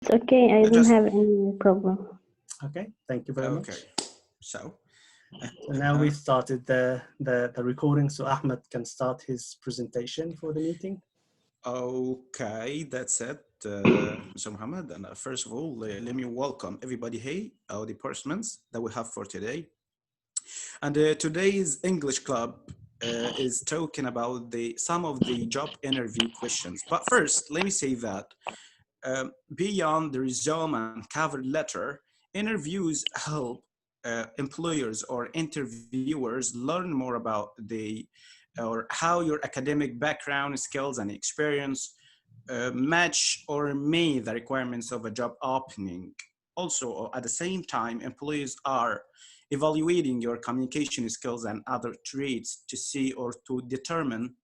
It's okay, I don't Just have any problem. Okay, thank you very okay. much. So So now we started the recording, so Ahmed can start his presentation for the meeting. okay, that's it, Mr. Muhammad. And first of all, let me welcome everybody here, our departments that we have for today. And today's English club is talking about some of the job interview questions. But first, let me say that beyond the resume and cover letter, interviews help employers or interviewers learn more about or how your academic background, skills, and experience match or meet the requirements of a job opening. Also, at the same time, employees are evaluating your communication skills and other traits to see or to determine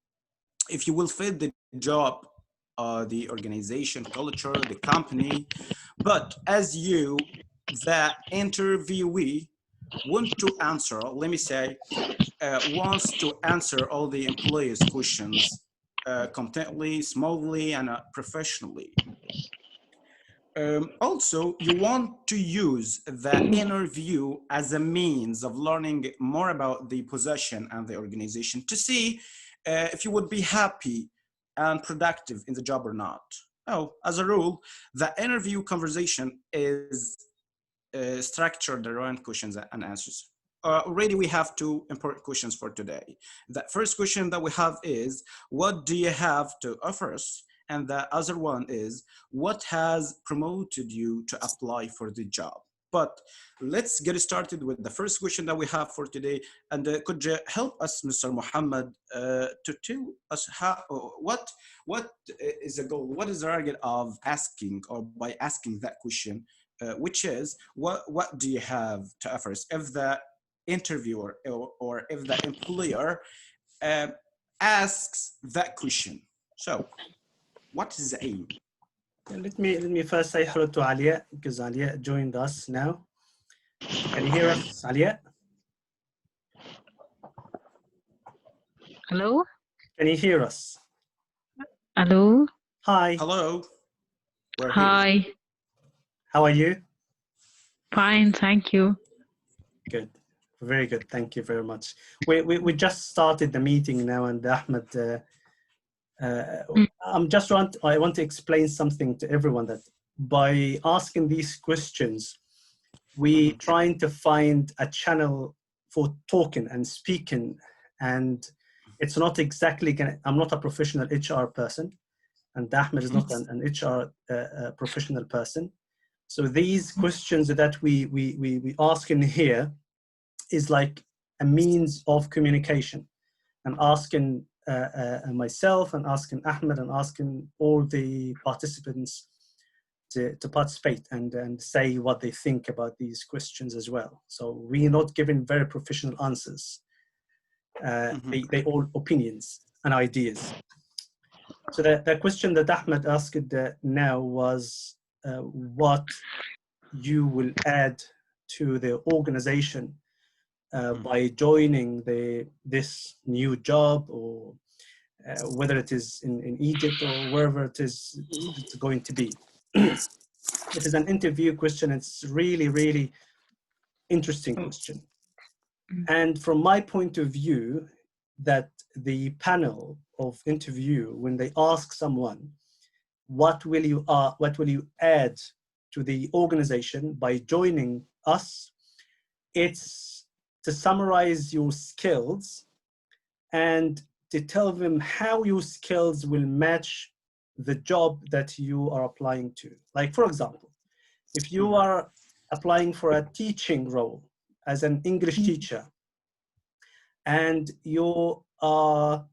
if you will fit the job, the organization culture, the company. But as you, the interviewee, want to answer, let me say, wants to answer all the employees' questions competently, smoothly, and professionally. Also, you want to use the interview as a means of learning more about the position and the organization to see if you would be happy and productive in the job or not. Oh, as a rule, the interview conversation is structured around questions and answers. Already we have two important questions for today. The first question that we have is, what do you have to offer us? And the other one is, what has promoted you to apply for the job? But let's get started with the first question that we have for today. And could you help us, Mr. Muhammad, to tell us what is the goal? What is the target of asking or by asking that question, which is, what do you have to offer us? If the interviewer or if the employer asks that question. So, what is the aim? Let me first say hello to Alia, because Alia joined us now. Can you hear us, Alia? Hello? Can you hear us? Hello? Hi. Hello. We're Hi. here. How are you? Fine, thank you. Good. Very good. Thank you very much. We just started the meeting now, and Ahmed, I want to explain something to everyone, that by asking these questions, we trying to find a channel for talking and speaking, and it's not exactly I'm not a professional HR person, and Ahmed is not an HR professional person. So these questions that we ask in here is like a means of communication, and asking myself and asking Ahmed and asking all the participants to participate and say what they think about these questions as well. So we're not giving very professional answers. They all opinions and ideas. So the question that Ahmed asked now was what you will add to the organization by joining this new job, or whether it is in Egypt or wherever it is it's going to be. It is an interview question. It's really, really interesting question. And from my point of view, that the panel of interview, when they ask someone, what will you add to the organization by joining us, it's to summarize your skills and to tell them how your skills will match the job that you are applying to. Like, for example, if you are applying for a teaching role as an English teacher, and you are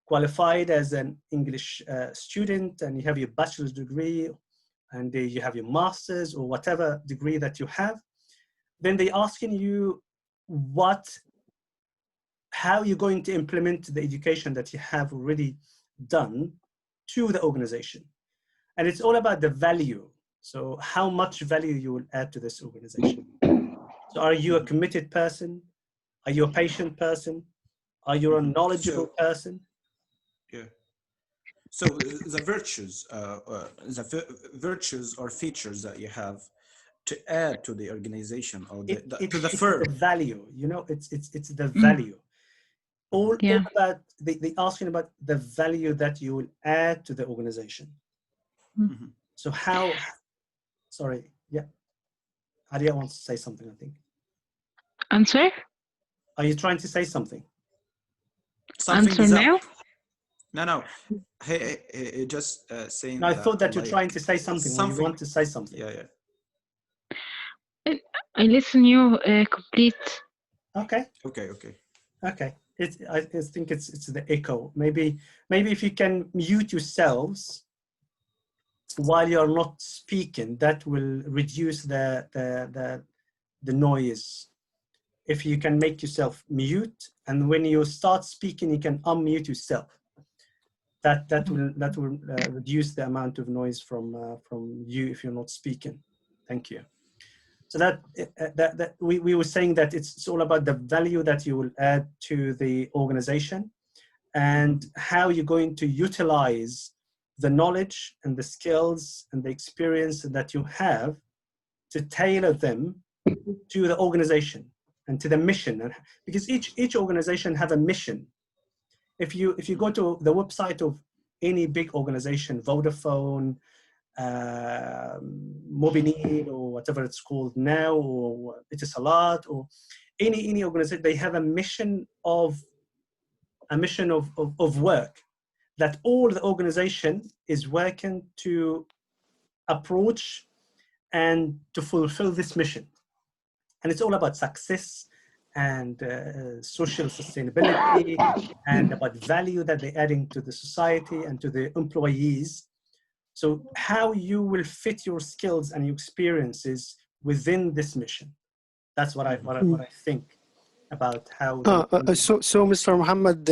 qualified as an English student, and you have your bachelor's degree, and you have your master's or whatever degree that you have, then they're asking you how you're going to implement the education that you have already done to the organization. And it's all about the value. So how much value you will add to this organization. So are you a committed person? Are you a patient person? Are you a knowledgeable person? Yeah. So the virtues, virtues or features that you have to add to the organization or to the It's the firm. value, you know, it's the value. Mhm. All Yeah. about, they asking about the value that you will add to the organization. Mm. Mhm. So how, sorry, yeah, Adia wants to say something, I think. Answer? Are you trying to say something? Something Answer is up. now? No. Hey, just No, saying I that thought that you're trying like to say something, or you something. want to say something. Yeah. I I listen you complete. Okay, Okay. okay. I think it's the echo. Maybe if you can mute yourselves while you're not speaking, that will reduce the noise. If you can make yourself mute, and when you start speaking, you can unmute yourself. That will reduce the amount of noise from you if you're not speaking. Thank you. So that we were saying that it's all about the value that you will add to the organization, and Mhm. how you're going to utilize the knowledge and the skills and the experience that you have to tailor them to the organization and to the mission. And because each organization have a mission. If you go Mhm. to the website of any big organization, Vodafone, Mobinil, or whatever it's called now, or Etisalat, or any organization, they have a mission of work that all the organization is working to approach and to fulfill this mission. And it's all about success and social sustainability, and about value that they're adding to the society and to the employees. So how you will fit your skills and your experiences within this mission. That's what I Mhm. what I, what I think about how Uh, the uh, uh, so, so, Mr. Muhammad,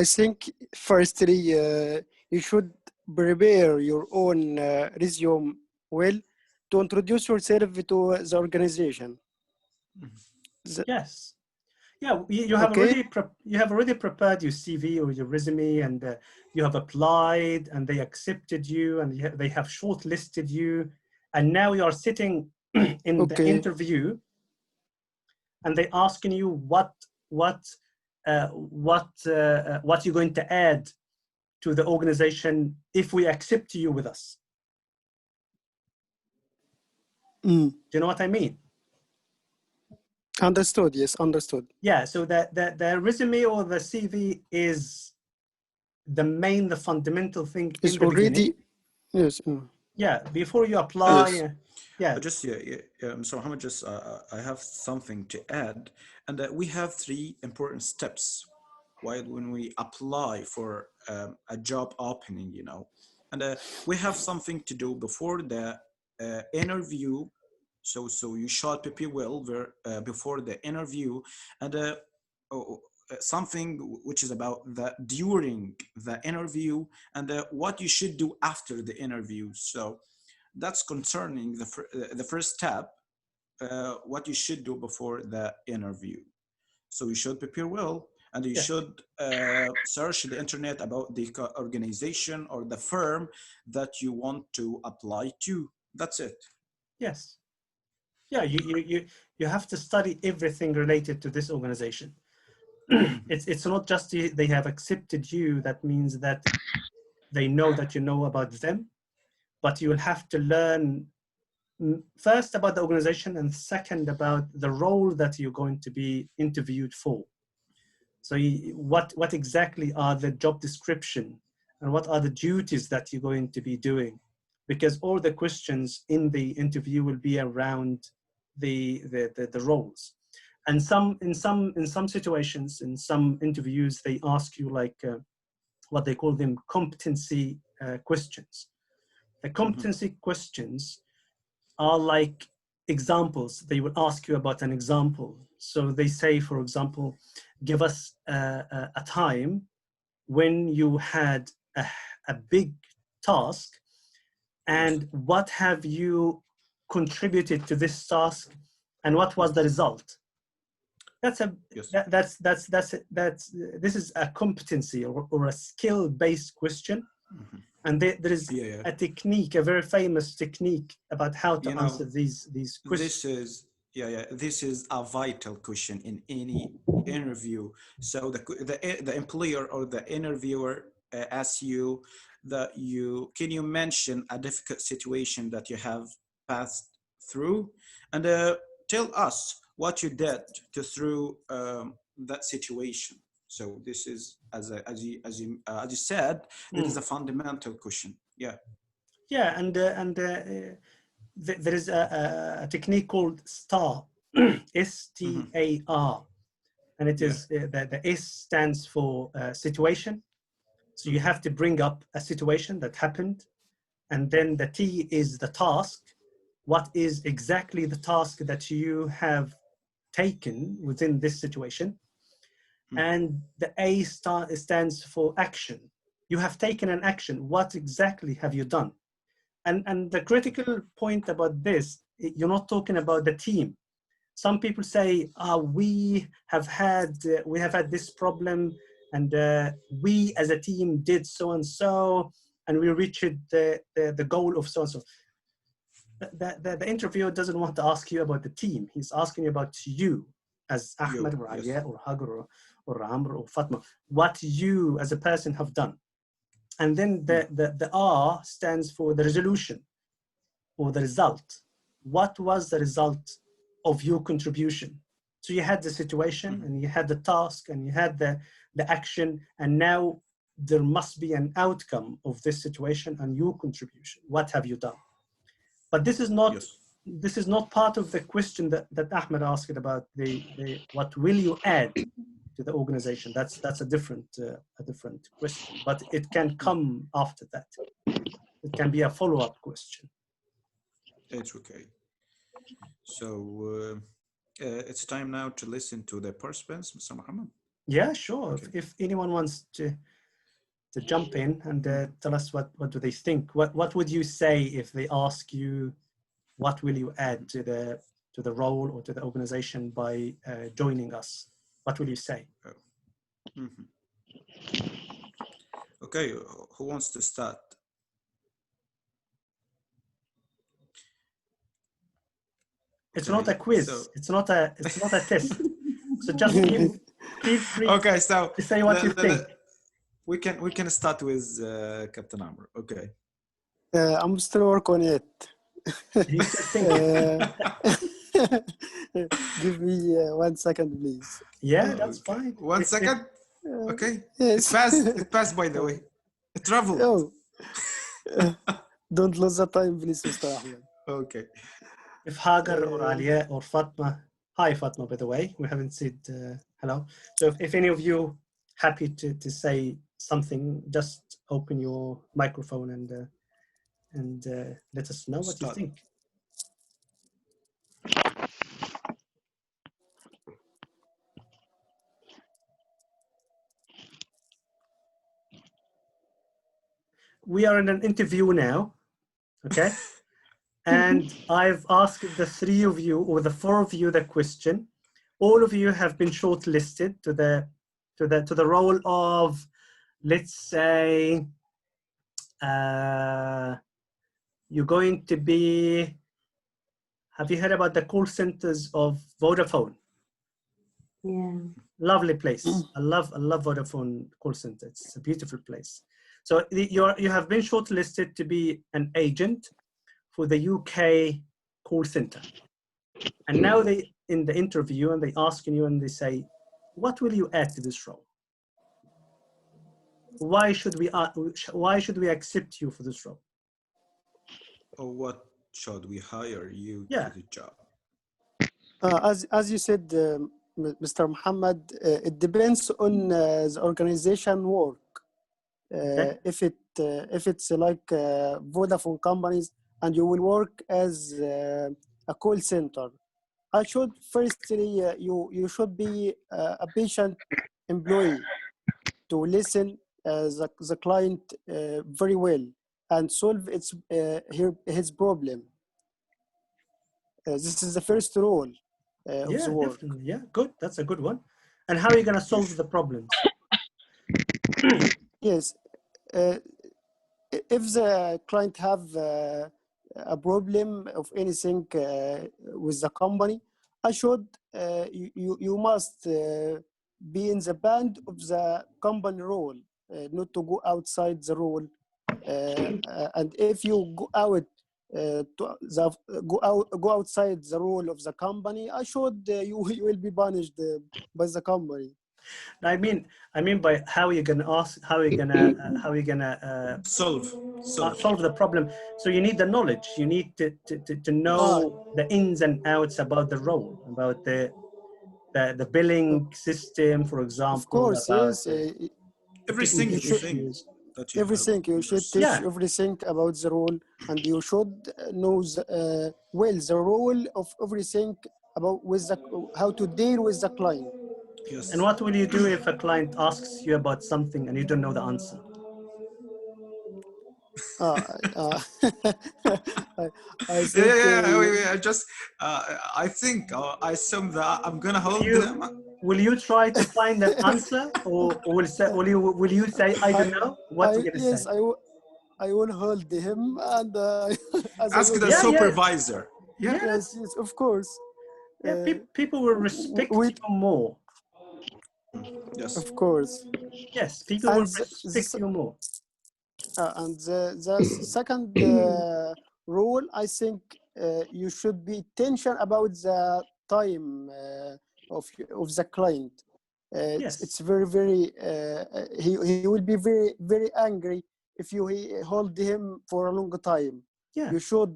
I think firstly, you should prepare your own resume well to introduce yourself to the organization. Mhm. The- yes. Yeah, you have okay? already prepared your CV or your resume, and you have applied, and they accepted you, and they have shortlisted you, and now you are sitting in the Okay. interview, and they asking you what you're going to add to the organization if we accept you with us. Mm. Do you know what I mean? Understood. Yes, understood. Yeah. So the resume or the CV is the fundamental thing It's in the beginning. already, yes. Yeah, before you apply. Yes. Yeah. Just so Muhammad, just I have something to add, and we have three important steps while when we apply for a job opening, and we have something to do before the interview. So you should prepare well before the interview, and something which is about the during the interview, and what you should do after the interview. So that's concerning the first step, what you should do before the interview. So you should prepare well, and you Yes. should search the internet about the organization or the firm that you want to apply to. That's it. Yes. Yeah. You have to study everything related to this organization. Mhm. It's not just they have accepted you. That means that they know that you know about them, but you will have to learn first about the organization, and second about the role that you're going to be interviewed for. So what exactly are the job description, and what are the duties that you're going to be doing? Because all the questions in the interview will be around the roles. And in some situations, in some interviews, they ask you like what they call them competency questions. The Mhm. competency questions are like examples. They will ask you about an example. So they say, for example, give us a time when you had a big task, Yes. and what have you contributed to this task, and what was the result? That's a Yes. this is a competency or a skill-based question, Mhm. and there is Yeah. a technique, a very famous technique about how to You know, answer these questions. This is a vital question in any interview. So the employer or the interviewer asks you that can you mention a difficult situation that you have passed through, and tell us what you did to through that situation. So this is as you said, it is a fundamental question. Yeah. Yeah, and there is a technique called STAR, STAR, and it Yeah. is the S stands for situation. So you have to bring up a situation that happened, and then the T is the task. What is exactly the task that you have taken within this situation? And the A stands for action. You have taken an action. What exactly have you done? And the critical point about this, you're not talking about the team. Some people say, we have had this problem, and we as a team did so and so, and we reached the goal of so and so. The interviewer doesn't want to ask you about the team. He's asking you about you as Ahmed or Yes. Aliya or Hagar or Amr or Fatma, what you as a person have done. And then the R stands for the resolution or the result. What was the result of your contribution? So you had the situation and you had the task and you had the action, and now there must be an outcome of this situation and your contribution. What have you done? But this is not part of the question that Ahmed asked about the what will you add to the organization. That's a different question, but it can come after that. It can be a follow-up question. It's okay. So it's time now to listen to the participants, Mr. Muhammad. Yeah, sure. Okay. If anyone wants to jump in and tell us what do they think, what would you say if they ask you, what will you add to the role or to the organization by joining us? What will you say? Okay, who wants to start? It's not a quiz. So, it's not a test. So just feel free okay, so to say what you think. We can start with Captain Amr. Okay. I'm still working on it. He's still thinking. Give me 1 second, please. Yeah, that's fine. 1 second. Okay. Yes. It passed, by the way. It traveled. Oh. Don't lose the time, please, Mr. Ahmed. Okay. If Hagar or Aliya or Fatma, hi Fatma, by the way, we haven't said hello. So if any of you happy to say something, just open your microphone and let us know what you think. We are in an interview now, okay? And I've asked the 3 of you or the 4 of you the question. All of you have been shortlisted to the role of, let's say, you're going to be. Have you heard about the call centers of Vodafone? Yeah. Lovely place. I love Vodafone call center. It's a beautiful place. So you have been shortlisted to be an agent for the UK call center. And now they in the interview and they asking you and they say, what will you add to this role? Why should we accept you for this role? Or what should we hire you to the job? As you said, Mr. Muhammad, it depends on the organization work. If it's like Vodafone companies and you will work as a call center, I should firstly you should be a patient employee to listen the client very well and solve his problem. This is the first rule. of Yeah, the work. definitely. Yeah, good. That's a good one. And how are you going to solve the problems? Yes, uh, if the client have a problem of anything with the company, I should you must be in the band of the company role, not to go outside the role. And if you go out go outside the role of the company, I should you will be punished by the company. I mean by how you're going to ask, how you're going to Solve. solve the problem. So you need the knowledge. You need to know Ah, the ins and outs about the role, about the billing system, for of example, course, about yes. the Every technical single You should thing issues. that you have. everything. You should Yes. teach Yeah, everything about the role, and you should know well the role of everything about with the how to deal with the client. Yes. and what will you do if a client asks you about something and you don't know the answer? Uh, uh, I, I Yeah, think yeah, yeah. Wait, I just, I think, I assume that I'm gonna Will hold you him. will you try to find an answer, or will you say I don't know? What you gonna say? yes, I will hold him, and as I Ask told the you Yeah, yeah, before, supervisor. Yeah. yeah, yes, yes, of course. yeah. Uh, People will respect with you more. Yes. Of course, Yes, people will and respect you more. the second rule, I think you should be attention about the time of the client. It's Yes, very he will be very angry if you hold him for a long time. yeah, You should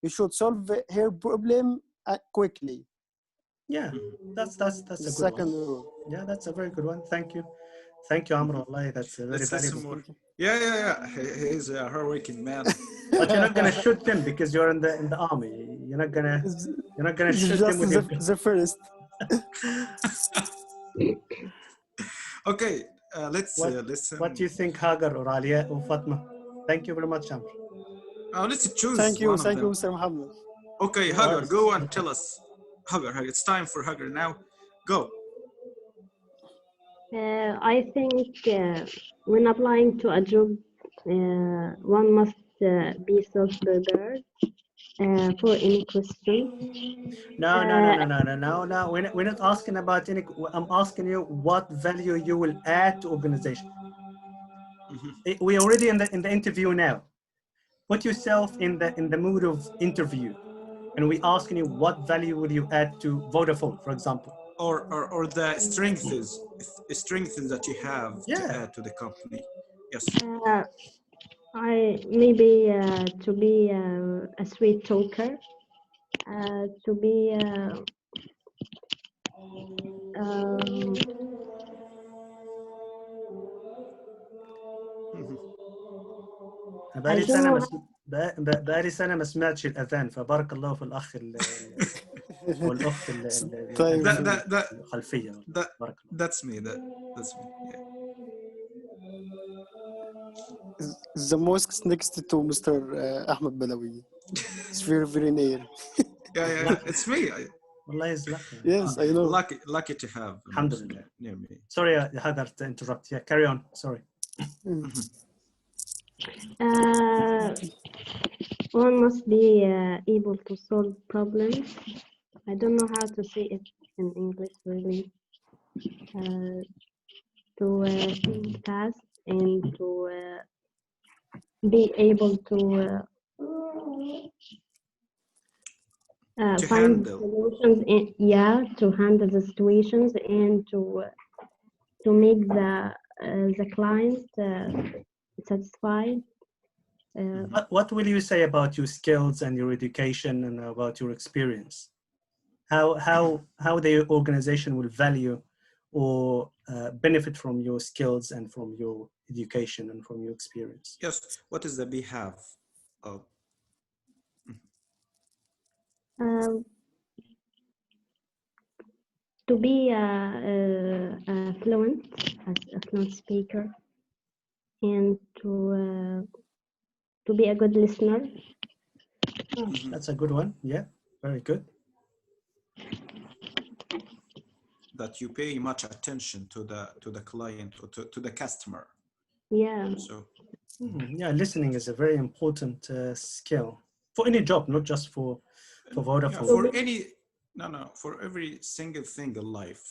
you should solve her problem quickly. yeah. That's The a good one. second rule. Yeah, that's a very good one. Thank you, Amr. Allah, that's a very Let's listen valuable. more. Thank you. Yeah, yeah, yeah. He's a hardworking man. But you're not gonna shoot them because you're in the army. You're not gonna shoot them Just with your gun. the first. Okay, let's What listen. do you think, Hagar or Alia or Fatma? Thank you very much, Amr. Let's choose one of Thank you, them. Mr. Muhammad. Okay, No Hagar, worries. go and Okay. tell us. Hagar, it's time for Hagar now. Go. I think when applying to a job, one must be self-prepared for any question. No, no, no, no, no, no, no, no. We're not asking about any. I'm asking you what value you will add to organization. We're already in the interview now. Put yourself in the mood of interview, and we asking you what value will you add to Vodafone, for example. Or the strengths that you have to Yeah, add to the company. Yes. I maybe to be a sweet talker, to be um, I بقالي don't سنة know. بقالي سنة ما سمعتش الأذان، فبارك الله في الأخ أو الأخت طيب. الأذان الخلفية. بارك الله. That's me. That's me. Yeah. The mosque next to Mr. Ahmed Balawi. It's very near. Yeah. It's me. والله is lucky. Yes, I know. Lucky to have a الحمد Muslim لله. near me. Sorry, Hagar, to interrupt. Yeah, carry on. Sorry. One must be able to solve problems. I don't know how to say it in English really. To think fast and to be able to To find handle. solutions. To handle the situations and to make the client satisfied. What will you say about your skills and your education and about your experience? How the organization will value or benefit from your skills and from your education and from your experience? Yes. What is the behalf of? Um, to be fluent as a fluent speaker and to be a good listener. That's a good one. Yeah, very good. That you pay much attention to the client or to the customer. Yeah. So Yeah, listening is a very important skill for any job, not just for yeah, Vodafone. for any for every single thing in life,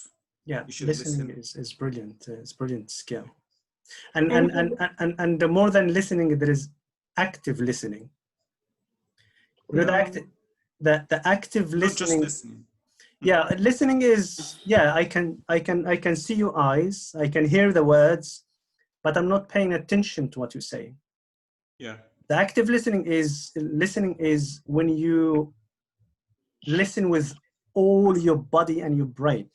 Yeah, you should listening listen. is brilliant. It's brilliant skill. And And and the more than listening, there is active listening. You know, the active Not just listening. listening. Yeah, listening is, yeah, I can see your eyes, I can hear the words, but I'm not paying attention to what you're saying. Yeah. The active listening is when you listen with all your body and your brain.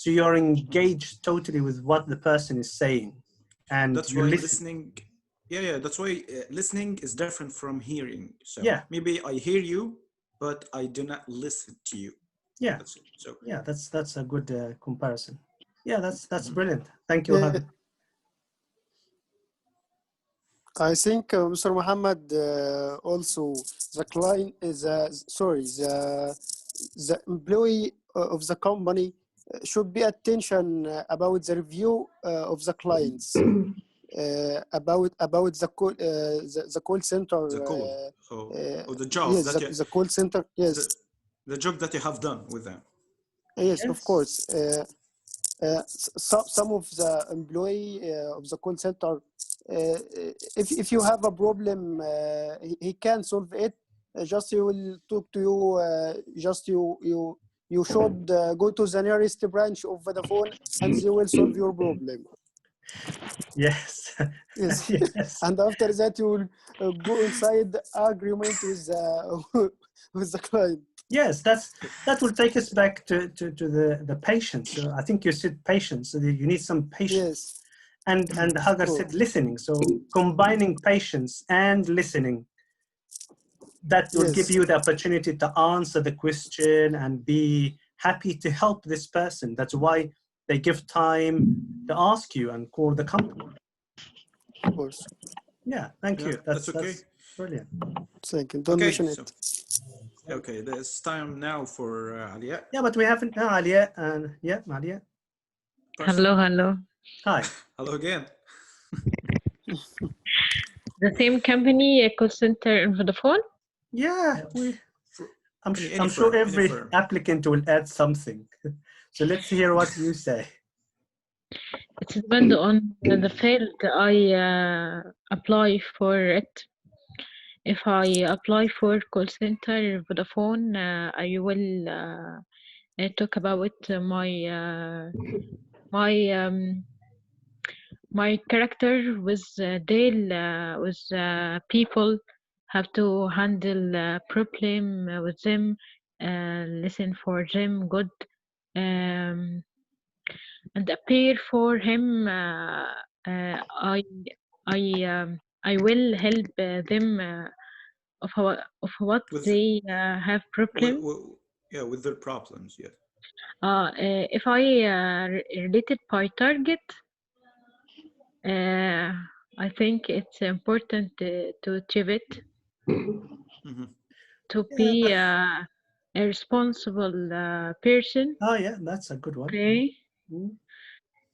So you're engaged totally with what the person is saying, and That's you why listen. listening. Yeah. That's why listening is different from hearing. So Yeah. maybe I hear you, but I do not listen to you. Yeah. That's it. So Yeah, that's a good comparison. Yeah, that's Mhm. brilliant. Thank you, Yeah. Habib. I think Mr. Muhammad also the client is the employee of the company should be attention about the review of the clients about the call center the call or the job yes that you, the call center yes the job that you have done with them. yes of Yes. course some of the employee of the call center if you have a problem he can solve it just he will talk to you just you should go to the nearest branch of Vodafone and they will solve your problem. Yes. Yes. Yes. And after that you will go inside the agreement with with the client. Yes, that will take us back to the patience. So I think you said patience. So you need some patience. Yes. And Hagar True. said listening. So combining patience and listening, that will give Yes. you the opportunity to answer the question and be happy to help this person. That's why they give time to ask you and call the company. Of course. Yeah, thank Yeah, you. that's okay. That's brilliant. Thank you. Don't Okay, mention so it. okay, there's time now for Alia. Yeah, but we haven't. Alia, and yeah, Alia. Hello, hello. Hi. Hello again. The same company, call center in Vodafone? Yeah, Any I'm firm, sure any every firm. applicant will add something. So let's hear what you say. It depends on the field I apply for it. If I apply for call center Vodafone, I will talk about my character with people, have to handle problem with them, listen for them good, and appear for him. I will help them of what With they have problem. yeah, with their problems. Yeah. If I related by target, I think it's important to achieve it, Mhm. to be a responsible person. Oh yeah, that's a good one. Okay. Mm.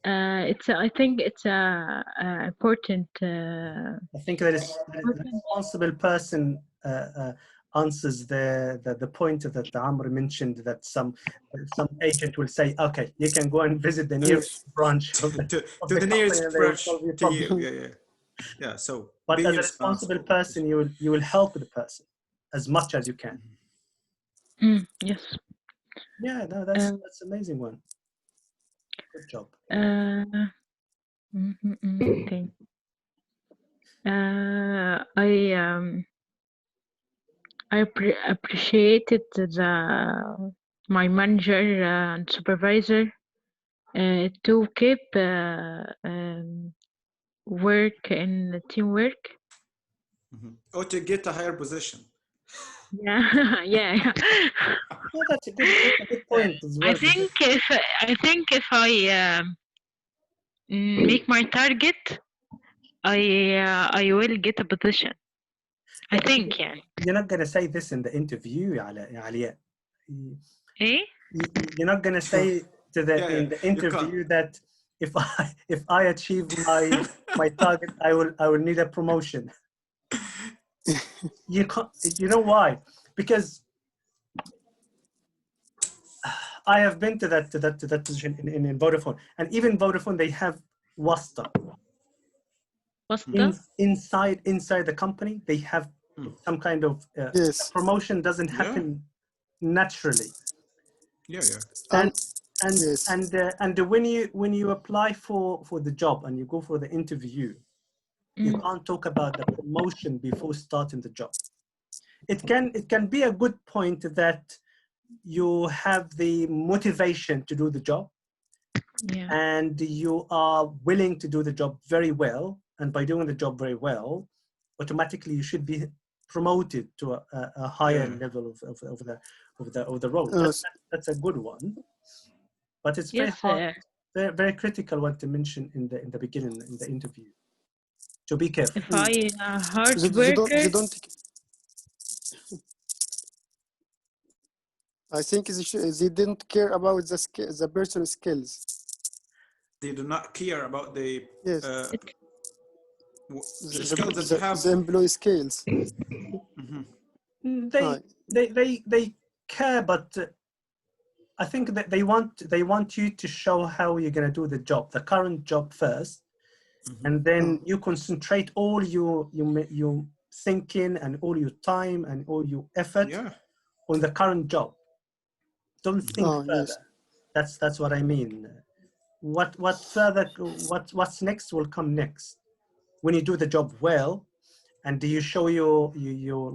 I think it's important. I think that is the responsible person answers the point that Amr mentioned, that some agent will say, okay, you can go and visit the nearest Yes. branch of the, to of to the the company nearest and they will branch solve your to problem. you. Yeah. So But being as a responsible responsible. person, you will help the person as much as you can. Yes. Yeah, no, that's amazing one. Good job. Okay. I appreciated my manager and supervisor to keep work and teamwork. Or to get a higher position. Yeah, yeah. Yeah, that's a good point as well. I think if I make my target, I will get a position. I think, yeah. You're not gonna say this in the interview, Alia. Eh? you're not gonna say to the Yeah, in yeah, the you interview can't. that if I achieve my target, I will need a promotion. You can't. You know why? Because I have been to that position in Vodafone, and even Vodafone, they have wasta. What's that? Inside the company, they have some kind of Yes. promotion doesn't Yeah. happen naturally. Yeah, yeah. And Yes. and when you apply for the job and you go for the interview, you can't talk about the promotion before starting the job. It can be a good point that you have the motivation to do the job, Yeah. and you are willing to do the job very well, and by doing the job very well, automatically you should be promoted to a higher Yeah. level of the role. That's a good one, but it's very Yes. hard, very critical one to mention in the beginning in the interview. So be careful. If I hard They worker, don't. I think they didn't care about the person's skills. They do not care about the Yes. it- the skills that you have. The employee skills. They care, but I think that they want you to show how you're going to do the job, the current job first, and then you concentrate all your thinking and all your time and all your effort Yeah. on the current job. Don't think further. Yes. That's what I mean. What further? What's next will come next. When you do the job well, and do you show your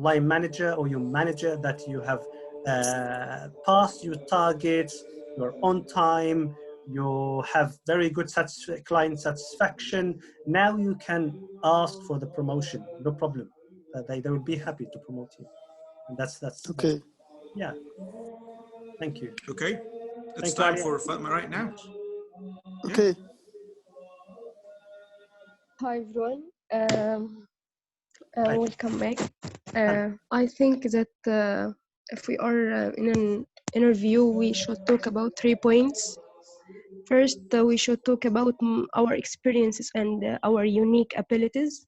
line manager or your manager that you have passed your targets, you're on time, you have very good client satisfaction, now you can ask for the promotion, no problem. They will be happy to promote you. And that's Okay. yeah. Thank you. Okay. It's Thank you, time Ali. for Fatma right now. Okay. Hi everyone. Hi. Welcome back. I think that if we are in an interview, we should talk about 3 points. First, we should talk about our experiences and our unique abilities.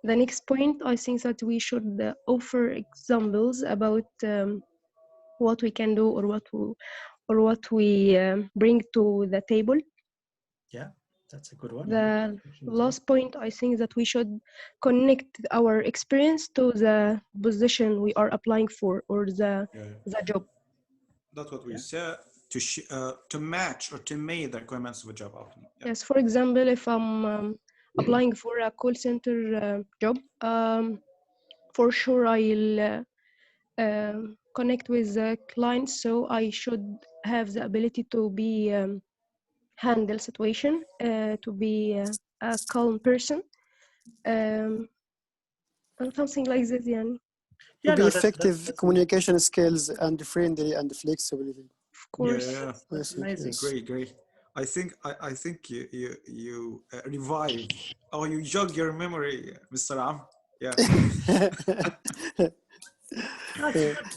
The next point, I think that we should offer examples about what we can do or what we bring to the table. Yeah, that's a good one. The last point, I think that we should connect our experience to the position we are applying for or the job. That's what we said, to match or to meet the requirements of a job opening. Yeah. Yes, for example, if I'm applying for a call center job, for sure I'll connect with the clients, so I should have the ability to be handle situation, to be a calm person, and something like this, يعني. Yeah, To be no, effective that's communication skills and friendly and flexibility. Of course. Yeah. that's amazing. Great. I think you revive or you jog your memory, Mr. Am. Yeah.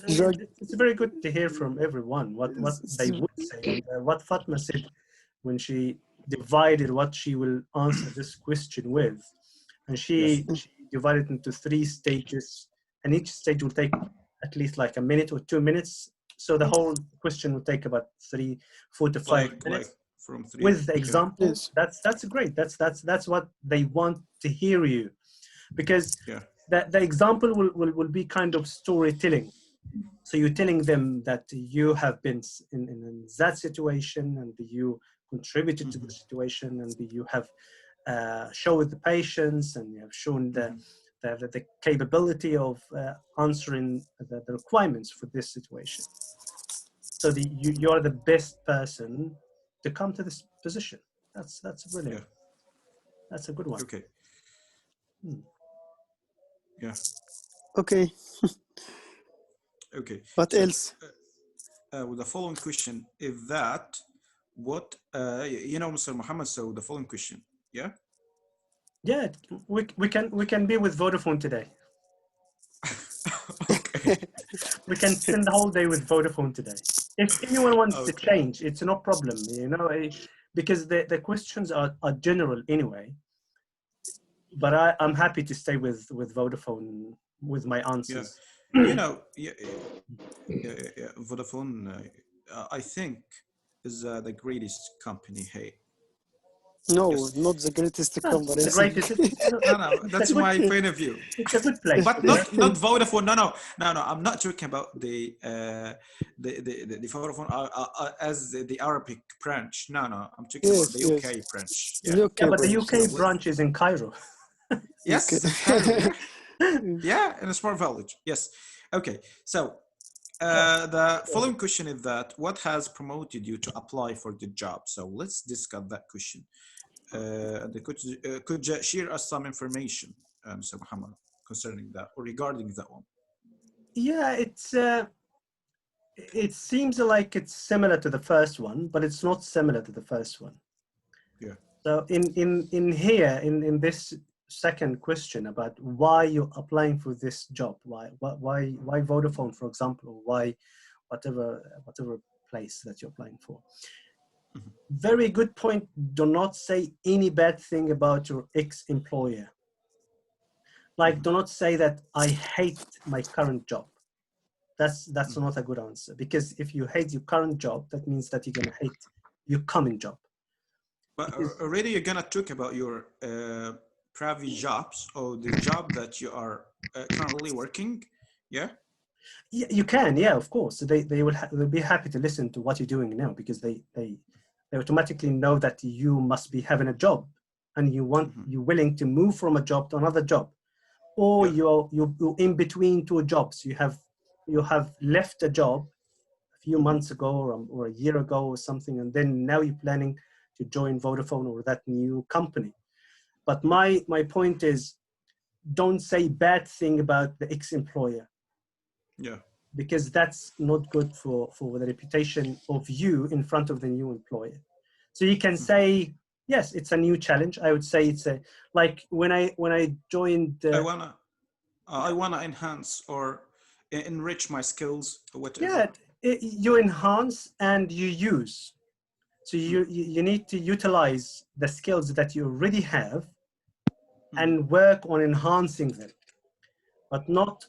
It's very good to hear from everyone what they would say, and what Fatma said when she divided what she will answer this question with, and she divided into 3 stages, and each stage will take at least like a minute or 2 minutes, so the whole question will take about 4 to 5 minutes. From 3 With the example. Yes. That's great. That's what they want to hear you, because the example will be kind of storytelling. So you're telling them that you have been in that situation and you contributed to the situation, and you have showed the patience, and you have shown the capability of answering the requirements for this situation. So you're the best person to come to this position. That's brilliant. That's a good one. Okay. Yeah. Okay. Okay. What else? With the following question is that what Mr. Muhammad, so the following question, yeah? Yeah, we can be with Vodafone today. Okay. We can spend the whole day with Vodafone today. If anyone wants to Okay. change, it's no problem, you know, because the questions are general anyway. But I'm happy to stay with Vodafone with my Yeah. answers. You know, Vodafone, I think, is the greatest company. Hey, No, just not the greatest Ah, company. the greatest. no, It's a that's good. my point of view. It's a good place. But To work. not Vodafone. No. I'm not talking about the Vodafone as the Arabic branch. No, I'm talking about Yes, the yes. UK branch. The Yeah. UK Yeah, but the branch, UK yes. branch is in Cairo. UK. Yes, in Cairo. Yeah. Yeah, in a small village. Yes. Okay. So the following question is that what has promoted you to apply for the job? So let's discuss that question. Could you share us some information, Mr. Muhammad, concerning that or regarding that one? Yeah, it seems like it's similar to the first one, but it's not similar to the first one. Yeah. So in here in this second question about why you're applying for this job, why Vodafone, for example, or why whatever place that you're applying for. Mhm. Very good point. Do not say any bad thing about your ex-employer. Like, do not say that I hate my current job. That's not a good answer, because if you hate your current job, that means that you're gonna hate your coming job. But Because already you're gonna talk about your previous jobs or the job that you are currently working. Yeah. you can, yeah, of course. They'll be happy to listen to what you're doing now, because they automatically know that you must be having a job and you're willing to move from a job to another job, or Yeah. you're in between two jobs. You have left a job a few months ago or a year ago or something, and then now you're planning to join Vodafone or that new company. But my point is, don't say bad thing about the ex-employer, Yeah. because that's not good for the reputation of you in front of the new employer. So you can say, yes, it's a new challenge. I would say it's a, like when I joined. I wanna enhance or enrich my skills or Yeah, whatever. you enhance and you use. So you need to utilize the skills that you already have and work on enhancing them. But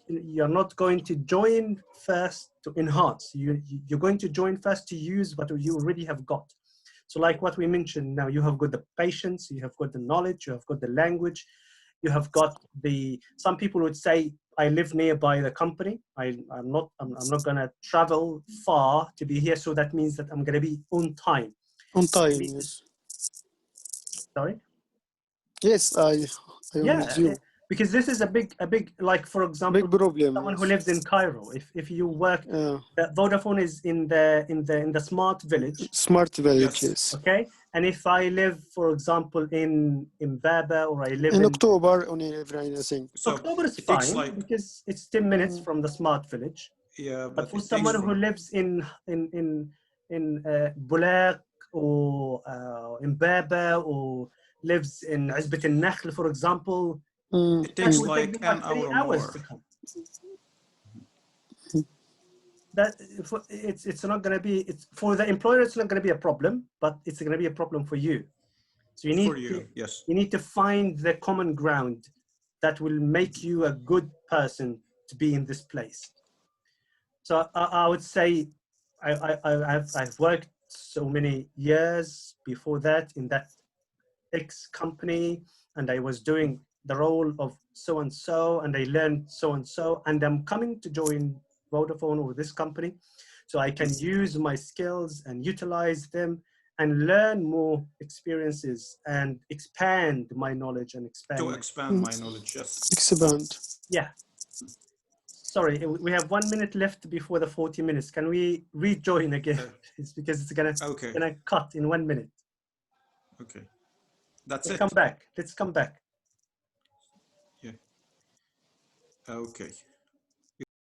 you're not going to join first to enhance. You're going to join first to use what you already have got. So like what we mentioned now, you have got the patience, you have got the knowledge, you have got the language, you have got some people would say, I live nearby the company. I'm not gonna travel far to be here. So that means that I'm gonna be on time. On time, yes. Sorry? Yes, I am with you. Because this is a big, like, for example, Big problem. someone who Yes. lives in Cairo. If you work, Vodafone is in the smart village. Smart village, Yes. yes. Okay, and if I live, for example, in Baba, or I live In in October, only everything, I think. So October, is it takes fine like, because it's 10 minutes from the smart village. yeah, But but for it takes someone who from lives in Bulaq, or in Baba, or lives in Azbet al-Nakhl, for example, it that takes will take like them an like 3 hour hours more. to come. That it's not going to be, it's for the employer, it's not going to be a problem, but it's going to be a problem for you. So you need to find the common ground that will make you a good person to be in this place. So I would say I've worked so many years before that in that X company, and I was doing the role of so and so, and I learned so and so, and I'm coming to join Vodafone or this company, so I can use my skills and utilize them and learn more experiences and expand my knowledge and expand My knowledge. Yes. Expand. Yeah. Sorry, we have 1 minute left before the 40 minutes. Can we rejoin again? It's because it's gonna cut in 1 minute. Okay. That's Let's it. come back. Let's come back. Yeah. Okay.